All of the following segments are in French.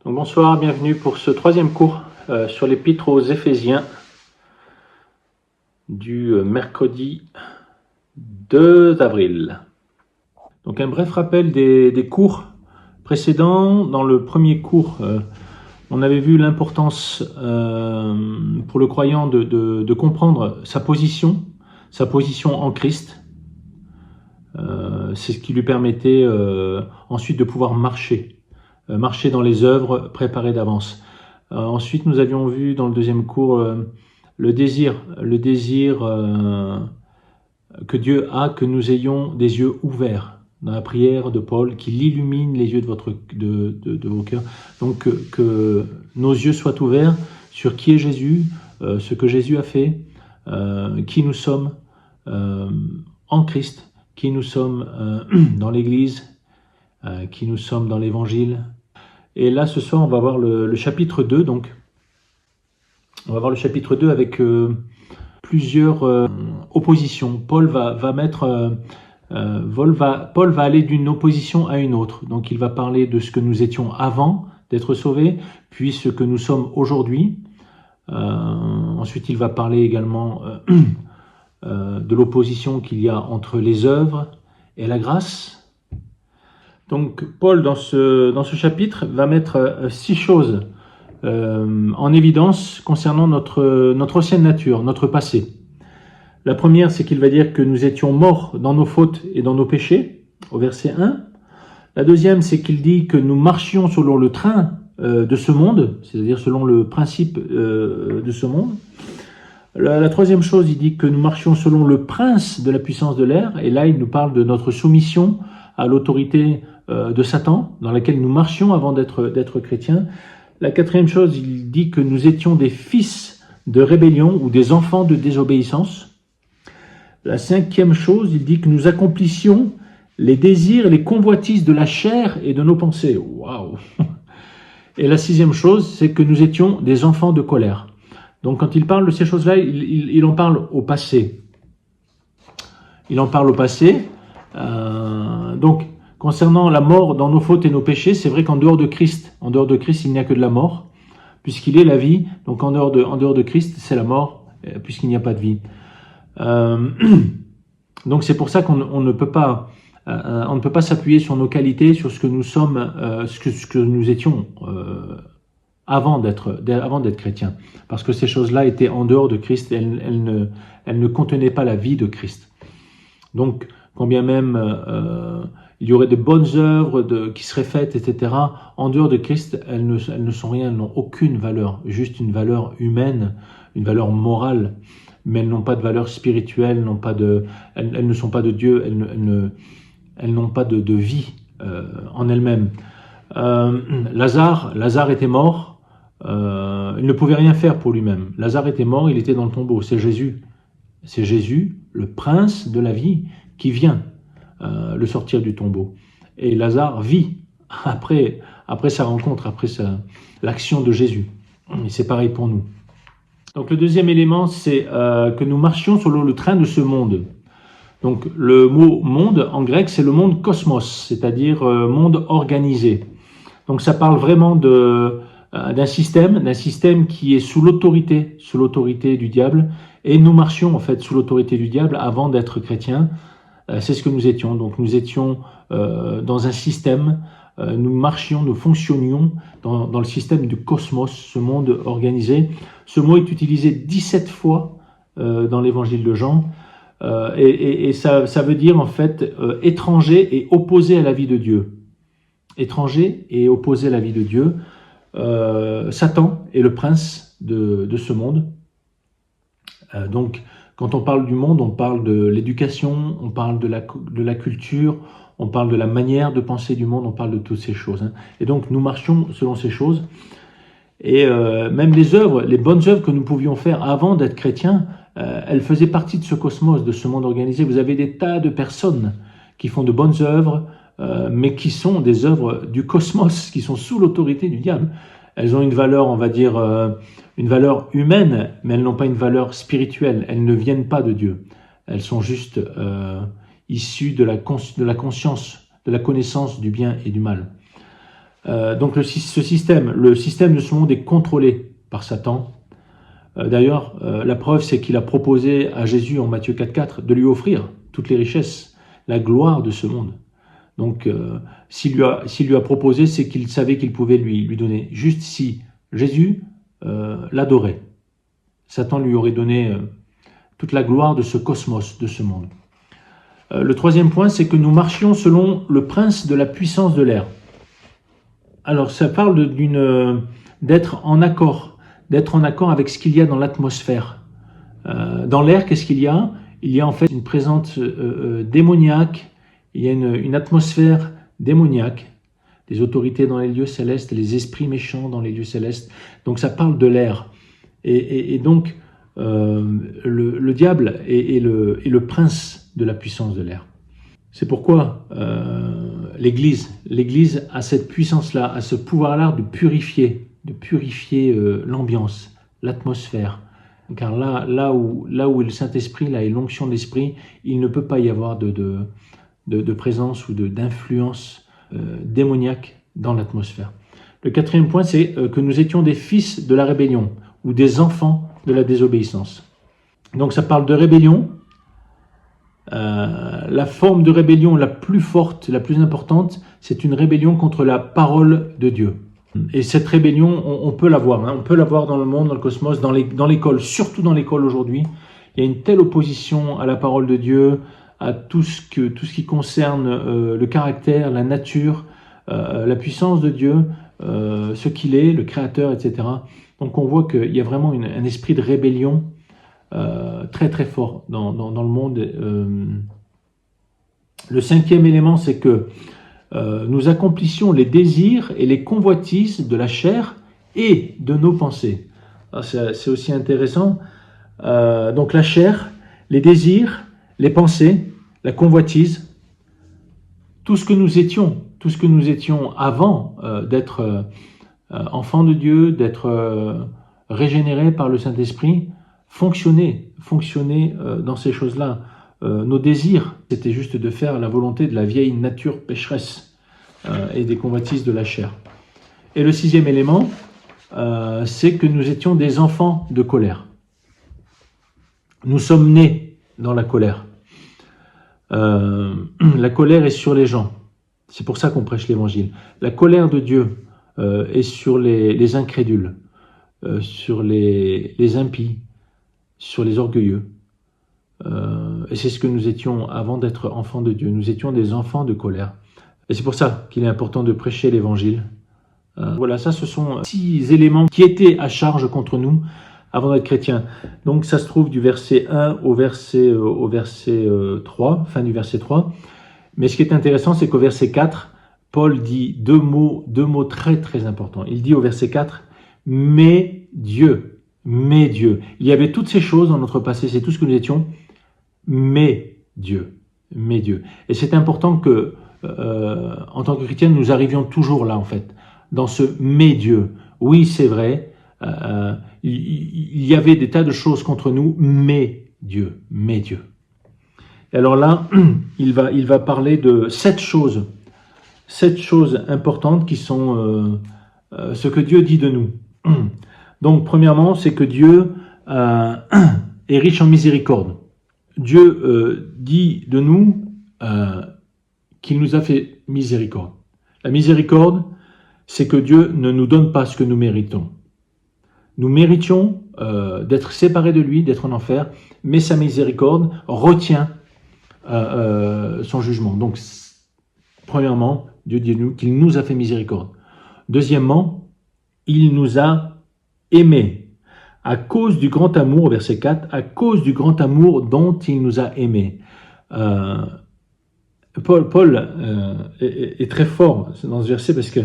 Donc bonsoir, bienvenue pour ce troisième cours sur l'épître aux Éphésiens du mercredi 2 avril. Donc un bref rappel des cours précédents. Dans le premier cours, on avait vu l'importance pour le croyant de comprendre sa position en Christ. C'est ce qui lui permettait ensuite de pouvoir marcher dans les œuvres préparées d'avance. Ensuite, nous avions vu dans le deuxième cours le désir que Dieu a, que nous ayons des yeux ouverts dans la prière de Paul, qu'il illumine les yeux de vos cœurs. Donc que nos yeux soient ouverts sur qui est Jésus, ce que Jésus a fait, qui nous sommes en Christ, qui nous sommes dans l'Église, qui nous sommes dans l'Évangile. Et là, ce soir, on va voir le chapitre 2. Donc, on va voir le chapitre 2 avec plusieurs oppositions. Paul va aller d'une opposition à une autre. Donc, il va parler de ce que nous étions avant d'être sauvés, puis ce que nous sommes aujourd'hui. Ensuite, il va parler également de l'opposition qu'il y a entre les œuvres et la grâce. Donc Paul, dans ce chapitre, va mettre 6 choses en évidence concernant notre ancienne nature, notre passé. La première, c'est qu'il va dire que nous étions morts dans nos fautes et dans nos péchés, au verset 1. La deuxième, c'est qu'il dit que nous marchions selon le train de ce monde, c'est-à-dire selon le principe de ce monde. La troisième chose, il dit que nous marchions selon le prince de la puissance de l'air, et là il nous parle de notre soumission à l'autorité de Satan, dans laquelle nous marchions avant d'être chrétiens. La quatrième chose, il dit que nous étions des fils de rébellion ou des enfants de désobéissance. La cinquième chose, il dit que nous accomplissions les désirs et les convoitises de la chair et de nos pensées. Waouh! Et la sixième chose, c'est que nous étions des enfants de colère. Donc quand il parle de ces choses-là, il en parle au passé. Il en parle au passé. Donc, concernant la mort dans nos fautes et nos péchés, c'est vrai qu'en dehors de Christ, il n'y a que de la mort, puisqu'il est la vie. Donc en dehors de Christ, c'est la mort, puisqu'il n'y a pas de vie. Donc c'est pour ça qu'on ne peut pas s'appuyer sur nos qualités, sur ce que nous sommes, ce que nous étions avant d'être chrétiens, parce que ces choses-là étaient en dehors de Christ, et elles ne contenaient pas la vie de Christ. Donc, quand bien même il y aurait de bonnes œuvres qui seraient faites, etc., en dehors de Christ, elles ne sont rien, elles n'ont aucune valeur, juste une valeur humaine, une valeur morale, mais elles n'ont pas de valeur spirituelle, elles ne sont pas de Dieu, elles n'ont pas de vie en elles-mêmes. Lazare était mort, il ne pouvait rien faire pour lui-même. Lazare était mort, il était dans le tombeau. C'est Jésus, le prince de la vie, qui vient le sortir du tombeau. Et Lazare vit après sa rencontre, après l'action de Jésus. Et c'est pareil pour nous. Donc le deuxième élément, c'est que nous marchions selon le train de ce monde. Donc le mot monde en grec, c'est le monde cosmos, c'est-à-dire monde organisé. Donc ça parle vraiment d'un système qui est sous l'autorité du diable, et nous marchions en fait sous l'autorité du diable avant d'être chrétiens. C'est ce que nous étions. Donc nous étions dans un système, nous marchions, nous fonctionnions dans le système du cosmos, ce monde organisé. Ce mot est utilisé 17 fois dans l'évangile de Jean, et ça veut dire en fait étranger et opposé à la vie de Dieu. Étranger et opposé à la vie de Dieu. Satan est le prince de ce monde. Donc, quand on parle du monde, on parle de l'éducation, on parle de la culture, on parle de la manière de penser du monde, on parle de toutes ces choses. Et donc, nous marchions selon ces choses. Et même les bonnes œuvres que nous pouvions faire avant d'être chrétiens, elles faisaient partie de ce cosmos, de ce monde organisé. Vous avez des tas de personnes qui font de bonnes œuvres, mais qui sont des œuvres du cosmos, qui sont sous l'autorité du diable. Elles ont une valeur, on va dire, une valeur humaine, mais elles n'ont pas une valeur spirituelle. Elles ne viennent pas de Dieu. Elles sont juste issues de la conscience, de la connaissance du bien et du mal. Donc le système de ce monde est contrôlé par Satan. D'ailleurs, la preuve, c'est qu'il a proposé à Jésus en Matthieu 4,4 de lui offrir toutes les richesses, la gloire de ce monde. Donc, s'il lui a proposé, c'est qu'il savait qu'il pouvait lui donner. Juste si Jésus l'adorait, Satan lui aurait donné toute la gloire de ce cosmos, de ce monde. Le troisième point, c'est que nous marchions selon le prince de la puissance de l'air. Alors, ça parle d'être en accord avec ce qu'il y a dans l'atmosphère. Dans l'air, qu'est-ce qu'il y a? Il y a en fait une présence démoniaque, il y a une atmosphère démoniaque, des autorités dans les lieux célestes, les esprits méchants dans les lieux célestes. Donc ça parle de l'air. Et donc, le diable est le prince de la puissance de l'air. C'est pourquoi l'Église a cette puissance-là, a ce pouvoir-là de purifier l'ambiance, l'atmosphère. Car là où est le Saint-Esprit, là est l'onction de l'Esprit, il ne peut pas y avoir de présence ou d'influence démoniaque dans l'atmosphère. Le quatrième point, c'est que nous étions des fils de la rébellion ou des enfants de la désobéissance. Donc ça parle de rébellion. La forme de rébellion la plus forte, la plus importante, c'est une rébellion contre la parole de Dieu. Et cette rébellion, on peut la voir. On peut la voir dans le monde, dans le cosmos, dans l'école, surtout dans l'école aujourd'hui. Il y a une telle opposition à la parole de Dieu, à tout ce qui concerne le caractère, la nature, la puissance de Dieu, ce qu'il est, le Créateur, etc. Donc on voit qu'il y a vraiment un esprit de rébellion très très fort dans le monde. Le cinquième élément, c'est que nous accomplissions les désirs et les convoitises de la chair et de nos pensées. C'est aussi intéressant. Donc la chair, les désirs, les pensées, la convoitise, tout ce que nous étions avant d'être enfants de Dieu, d'être régénérés par le Saint-Esprit, fonctionner dans ces choses-là. Nos désirs, c'était juste de faire la volonté de la vieille nature pécheresse et des convoitises de la chair. Et le sixième élément, c'est que nous étions des enfants de colère. Nous sommes nés dans la colère. La colère est sur les gens. C'est pour ça qu'on prêche l'évangile. La colère de Dieu est sur les incrédules, sur les impies, sur les orgueilleux. Et c'est ce que nous étions avant d'être enfants de Dieu. Nous étions des enfants de colère. Et c'est pour ça qu'il est important de prêcher l'évangile. Voilà, ça ce sont 6 éléments qui étaient à charge contre nous avant d'être chrétiens. Donc ça se trouve du verset 1 au verset 3, fin du verset 3. Mais ce qui est intéressant, c'est qu'au verset 4, Paul dit deux mots très très importants. Il dit au verset 4, « Mais Dieu ». Il y avait toutes ces choses dans notre passé, c'est tout ce que nous étions, mais Dieu. Et c'est important que, en tant que chrétiens, nous arrivions toujours là, en fait, dans ce « mais Dieu ». Oui, c'est vrai, il y avait des tas de choses contre nous, mais Dieu. Et alors là, il va parler de 7 choses importantes qui sont ce que Dieu dit de nous. Donc, premièrement, c'est que Dieu est riche en miséricorde. Dieu dit de nous qu'il nous a fait miséricorde. La miséricorde, c'est que Dieu ne nous donne pas ce que nous méritons. Nous méritions d'être séparés de lui, d'être en enfer, mais sa miséricorde retient son jugement. Donc, premièrement, Dieu dit de nous qu'il nous a fait miséricorde. Deuxièmement, il nous a aimés à cause du grand amour, verset 4, à cause du grand amour dont il nous a aimés. Paul est très fort dans ce verset parce que,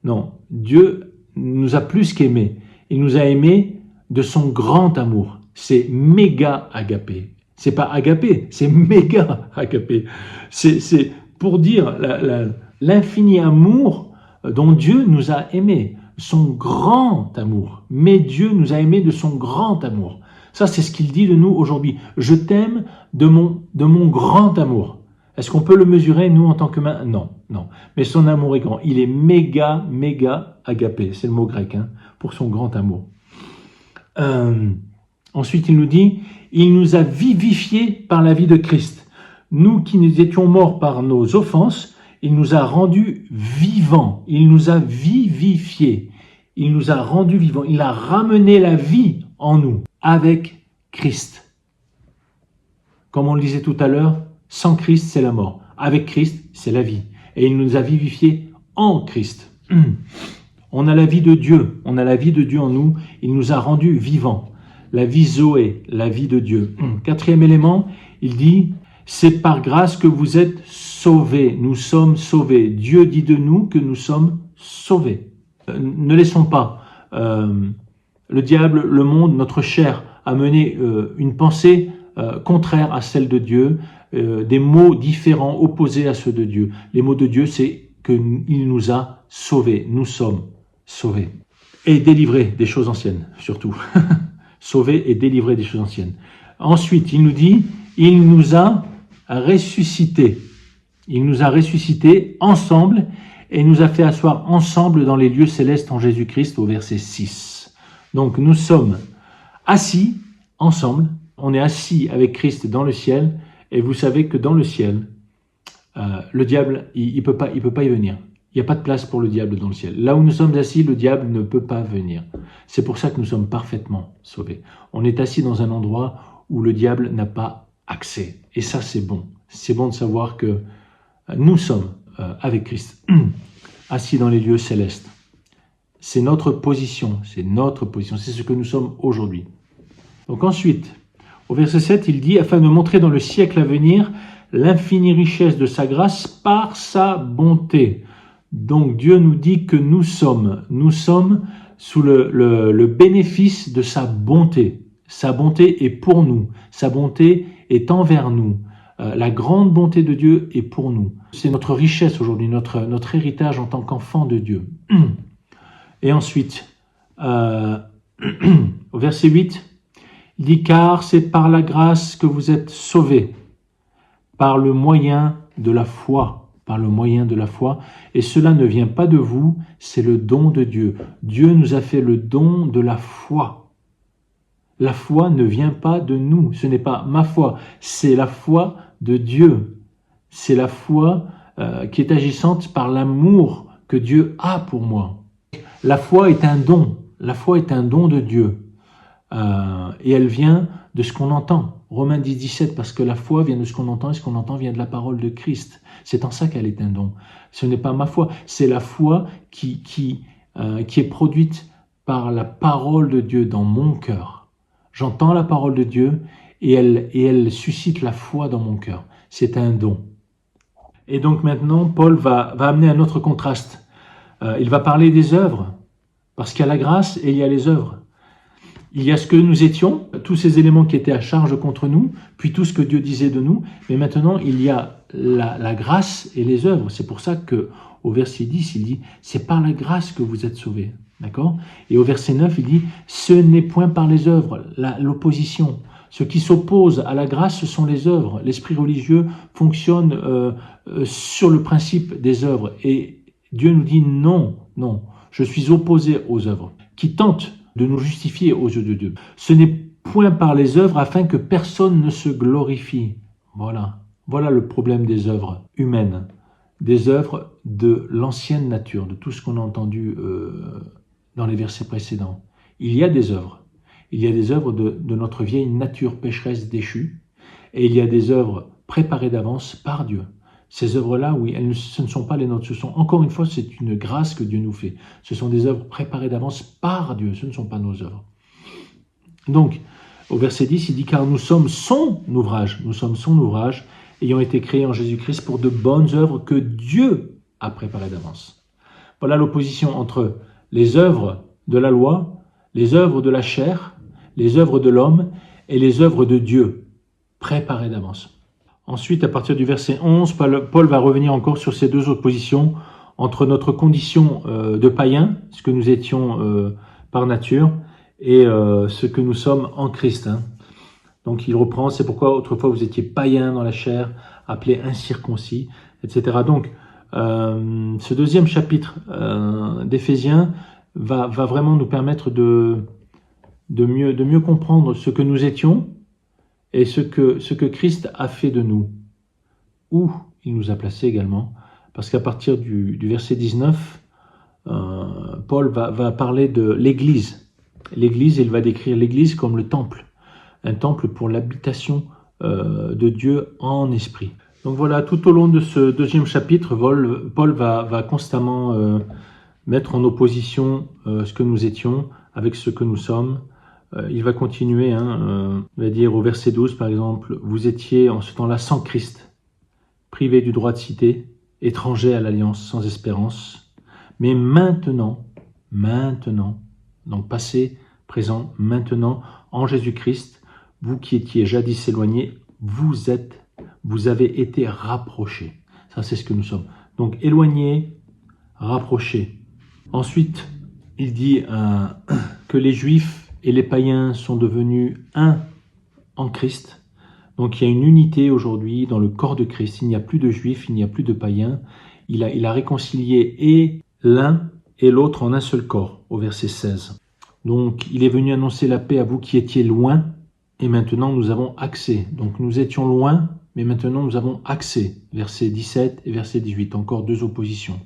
non, Dieu nous a plus qu'aimés. Il nous a aimés de son grand amour. C'est méga agapé. C'est pas agapé, c'est méga agapé. C'est pour dire l'infini amour dont Dieu nous a aimés. Son grand amour. Mais Dieu nous a aimés de son grand amour. Ça, c'est ce qu'il dit de nous aujourd'hui. Je t'aime de mon grand amour. Est-ce qu'on peut le mesurer, nous, en tant qu'humains? Non, non. Mais son amour est grand. Il est méga, méga agapé. C'est le mot grec, hein, pour son grand amour. Ensuite, il nous dit, il nous a vivifiés par la vie de Christ. Nous qui nous étions morts par nos offenses, il nous a rendus vivants. Il nous a vivifiés. Il nous a rendus vivants. Il a ramené la vie en nous avec Christ. Comme on le disait tout à l'heure, sans Christ, c'est la mort. Avec Christ, c'est la vie. Et il nous a vivifiés en Christ. On a la vie de Dieu. On a la vie de Dieu en nous. Il nous a rendus vivants. La vie Zoé, la vie de Dieu. Quatrième élément, il dit, c'est par grâce que vous êtes sauvés. Nous sommes sauvés. Dieu dit de nous que nous sommes sauvés. Ne laissons pas le diable, le monde, notre chair amener une pensée contraire à celle de Dieu, des mots différents, opposés à ceux de Dieu. Les mots de Dieu, c'est qu'il nous a sauvés. Nous sommes sauvés. Et délivrés des choses anciennes, surtout. Sauvés et délivrés des choses anciennes. Ensuite, il nous dit, il nous a ressuscités. Il nous a ressuscités ensemble et nous a fait asseoir ensemble dans les lieux célestes en Jésus-Christ au verset 6. Donc nous sommes assis ensemble, on est assis avec Christ dans le ciel et vous savez que dans le ciel, le diable, il peut pas y venir. Il n'y a pas de place pour le diable dans le ciel. Là où nous sommes assis, le diable ne peut pas venir. C'est pour ça que nous sommes parfaitement sauvés. On est assis dans un endroit où le diable n'a pas accès. Et ça, c'est bon. C'est bon de savoir que nous sommes avec Christ, assis dans les lieux célestes. C'est notre position, c'est ce que nous sommes aujourd'hui. Donc ensuite, au verset 7, il dit, afin de montrer dans le siècle à venir l'infinie richesse de sa grâce par sa bonté. Donc Dieu nous dit que nous sommes sous le bénéfice de sa bonté. Sa bonté est pour nous, sa bonté est envers nous. La grande bonté de Dieu est pour nous. C'est notre richesse aujourd'hui, notre héritage en tant qu'enfant de Dieu. Et ensuite, au verset 8, il dit « Car c'est par la grâce que vous êtes sauvés, par le moyen de la foi. » Par le moyen de la foi. Et cela ne vient pas de vous, c'est le don de Dieu. Dieu nous a fait le don de la foi. La foi ne vient pas de nous. Ce n'est pas ma foi, c'est la foi de Dieu. C'est la foi qui est agissante par l'amour que Dieu a pour moi. La foi est un don. La foi est un don de Dieu. Et elle vient de ce qu'on entend. Romains 10, 17, parce que la foi vient de ce qu'on entend et ce qu'on entend vient de la parole de Christ. C'est en ça qu'elle est un don. Ce n'est pas ma foi, c'est la foi qui est produite par la parole de Dieu dans mon cœur. J'entends la parole de Dieu et elle suscite la foi dans mon cœur. C'est un don. Et donc maintenant, Paul va amener un autre contraste. Il va parler des œuvres, parce qu'il y a la grâce et il y a les œuvres. Il y a ce que nous étions, tous ces éléments qui étaient à charge contre nous, puis tout ce que Dieu disait de nous, mais maintenant il y a la grâce et les œuvres. C'est pour ça que au verset 10, il dit « C'est par la grâce que vous êtes sauvés ». D'accord ? Et au verset 9, il dit « Ce n'est point par les œuvres », l'opposition. Ce qui s'oppose à la grâce, ce sont les œuvres. L'esprit religieux fonctionne sur le principe des œuvres. Et Dieu nous dit « Non, non, je suis opposé aux œuvres » qui tentent de nous justifier aux yeux de Dieu. Ce n'est point par les œuvres afin que personne ne se glorifie. Voilà le problème des œuvres humaines, des œuvres de l'ancienne nature, de tout ce qu'on a entendu dans les versets précédents. Il y a des œuvres. Il y a des œuvres de notre vieille nature pécheresse déchue, et il y a des œuvres préparées d'avance par Dieu. Ces œuvres-là, oui, ce ne sont pas les nôtres. Encore une fois, c'est une grâce que Dieu nous fait. Ce sont des œuvres préparées d'avance par Dieu. Ce ne sont pas nos œuvres. Donc, au verset 10, il dit « Car nous sommes son ouvrage. Nous sommes son ouvrage, ayant été créés en Jésus-Christ pour de bonnes œuvres que Dieu a préparées d'avance. » Voilà l'opposition entre les œuvres de la loi, les œuvres de la chair, les œuvres de l'homme et les œuvres de Dieu, préparées d'avance. Ensuite, à partir du verset 11, Paul va revenir encore sur ces deux oppositions entre notre condition de païen, ce que nous étions par nature, et ce que nous sommes en Christ. Donc il reprend, c'est pourquoi autrefois vous étiez païens dans la chair, appelés incirconcis, etc. Donc, ce deuxième chapitre d'Éphésiens va vraiment nous permettre de mieux comprendre ce que nous étions et ce que Christ a fait de nous, où il nous a placés également, parce qu'à partir du verset 19, Paul va parler de l'Église. L'Église, il va décrire l'Église comme le temple, un temple pour l'habitation de Dieu en esprit. Donc voilà, tout au long de ce deuxième chapitre, Paul va constamment mettre en opposition ce que nous étions avec ce que nous sommes. Il va continuer, il va dire au verset 12 par exemple, « Vous étiez en ce temps-là sans Christ, privés du droit de cité, étrangers à l'alliance, sans espérance. Mais maintenant, donc passé, présent, maintenant, en Jésus-Christ, vous qui étiez jadis éloignés, vous avez été rapprochés. » Ça, c'est ce que nous sommes. Donc, éloignés, rapprochés. Ensuite, il dit que les Juifs et les païens sont devenus un en Christ. Donc, il y a une unité aujourd'hui dans le corps de Christ. Il n'y a plus de Juifs, il n'y a plus de païens. Il a réconcilié et l'un et l'autre en un seul corps, au verset 16. Donc, il est venu annoncer la paix à vous qui étiez loin, et maintenant nous avons accès. Donc, nous étions loin, mais maintenant nous avons accès. Verset 17 et verset 18, encore deux oppositions.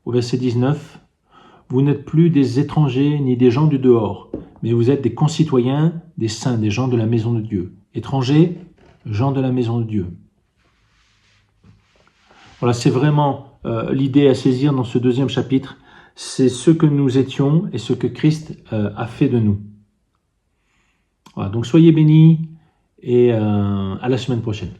Au verset 19, vous n'êtes plus des étrangers ni des gens du dehors, mais vous êtes des concitoyens, des saints, des gens de la maison de Dieu. Étrangers, gens de la maison de Dieu. Voilà, c'est vraiment l'idée à saisir dans ce deuxième chapitre. C'est ce que nous étions et ce que Christ a fait de nous. Voilà, donc soyez bénis et à la semaine prochaine.